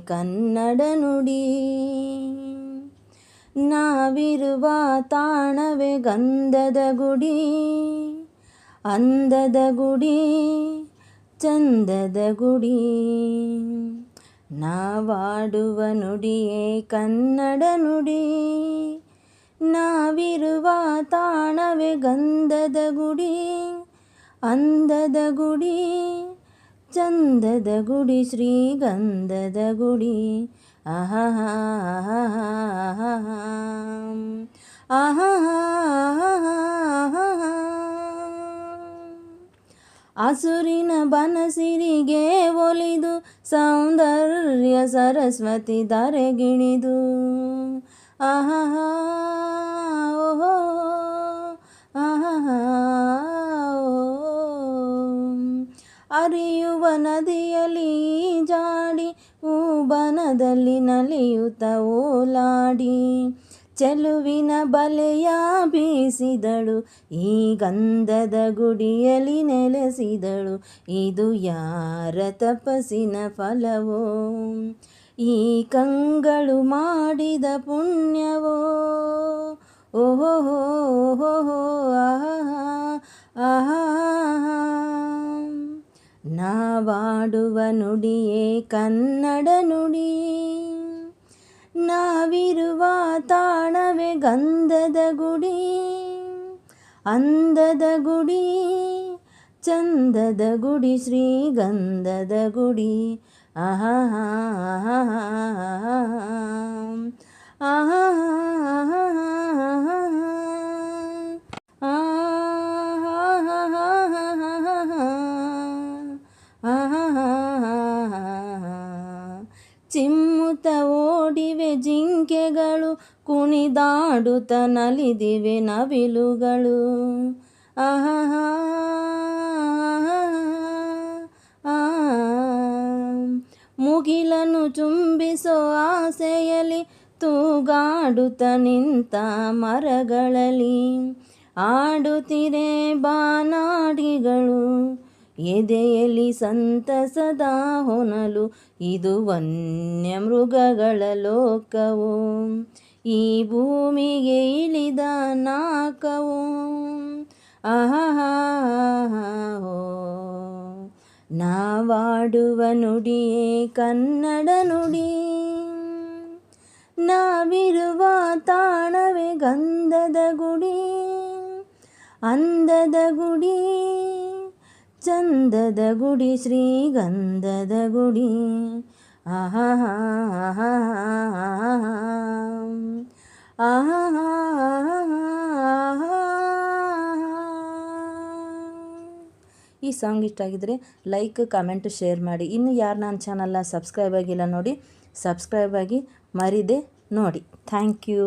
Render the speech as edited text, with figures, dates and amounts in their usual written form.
ಕನ್ನಡ ನುಡಿ. ನಾವಿರುವ ತಾಣವೇ ಗಂಧದ ಗುಡಿ, ಅಂದದ ಗುಡಿ, ಚಂದದ ಗುಡಿ. ನಾವಾಡುವ ನುಡಿಯೇ ಕನ್ನಡ ನುಡಿ. ನಾವಿರುವ ತಾಣವೇ ಗಂಧದ ಗುಡಿ, ಅಂದದ ಗುಡಿ, ಚಂದದ ಗುಡಿ, ಶ್ರೀಗಂಧದ ಗುಡಿ. ಆಹಾ ಆಹಾ. ಹಸುರಿನ ಬನಸಿರಿಗೆ ಒಲಿದು ಸೌಂದರ್ಯ ಸರಸ್ವತಿ ಧರೆಗಿಣಿದು. ಆಹಾ ಓಹೋ ಆಹಾ. ಹರಿಯುವ ನದಿಯಲ್ಲಿ ಜಾಡಿ ಹೂಬನದಲ್ಲಿ ನಲಿಯುತ್ತ ಓಲಾಡಿ, ಚೆಲುವಿನ ಬಲೆಯ ಬೀಸಿದಳು, ಈ ಗಂಧದ ಗುಡಿಯಲ್ಲಿ ನೆಲೆಸಿದಳು. ಇದು ಯಾರ ತಪಸ್ಸಿನ ಫಲವೋ, ಈ ಕಂಗಳು ಮಾಡಿದ ಪುಣ್ಯವೋ. ಓಹೋ ಓಹೋ ಆಹಾ ಆಹಾ. ನಾವಾಡುವ ನುಡಿಯೇ ಕನ್ನಡ ನುಡಿ. ನಾವಿರುವ ತಾಣವೇ ಗಂಧದ ಗುಡಿ, ಅಂದದ ಗುಡಿ, ಚಂದದ ಗುಡಿ, ಶ್ರೀಗಂಧದ ಗುಡಿ. ಆಹಾ ಆಹಾ. ಚಿಮ್ಮುತ್ತ ಓಡಿವೆ ಜಿಂಕೆಗಳು, ಕುಣಿದಾಡುತ್ತ ನಲಿದಿವೆ ನವಿಲುಗಳು. ಆಹಾ ಮುಗಿಲನ್ನು ಚುಂಬಿಸೋ ಆಸೆಯಲ್ಲಿ ತೂಗಾಡುತ್ತ ನಿಂತ ಮರಗಳಲ್ಲಿ, ಆಡುತ್ತಿರೆ ಬಾನಾಡಿಗಳು, ಎದೆಯಲ್ಲಿ ಸಂತಸದ ಹೊನಲು. ಇದು ವನ್ಯ ಮೃಗಗಳ ಲೋಕವು, ಈ ಭೂಮಿಗೆ ಇಳಿದ ನಾಕವು. ಆಹಾ ನಾವಾಡುವ ನುಡಿಯೇ ಕನ್ನಡ ನುಡಿ. ನಾವಿರುವ ತಾಣವೇ ಗಂಧದ ಗುಡಿ, ಅಂದದ ಗುಡಿ, ಚಂದದ ಗುಡಿ, ಶ್ರೀಗಂಧದ ಗುಡಿ. ಆಹಾ ಆಹಾ ಆಹಾ. ಈ ಸಾಂಗ್ ಇಷ್ಟ ಆಗಿದ್ರೆ ಲೈಕ್, ಕಮೆಂಟ್, ಶೇರ್ ಮಾಡಿ. ಇನ್ನು ಯಾರು ನನ್ನ ಚಾನಲ್ನ ಸಬ್ಸ್ಕ್ರೈಬ್ ಆಗಿಲ್ಲ ನೋಡಿ, ಸಬ್ಸ್ಕ್ರೈಬ್ ಆಗಿ ಮರಿದೆ ನೋಡಿ. Thank you.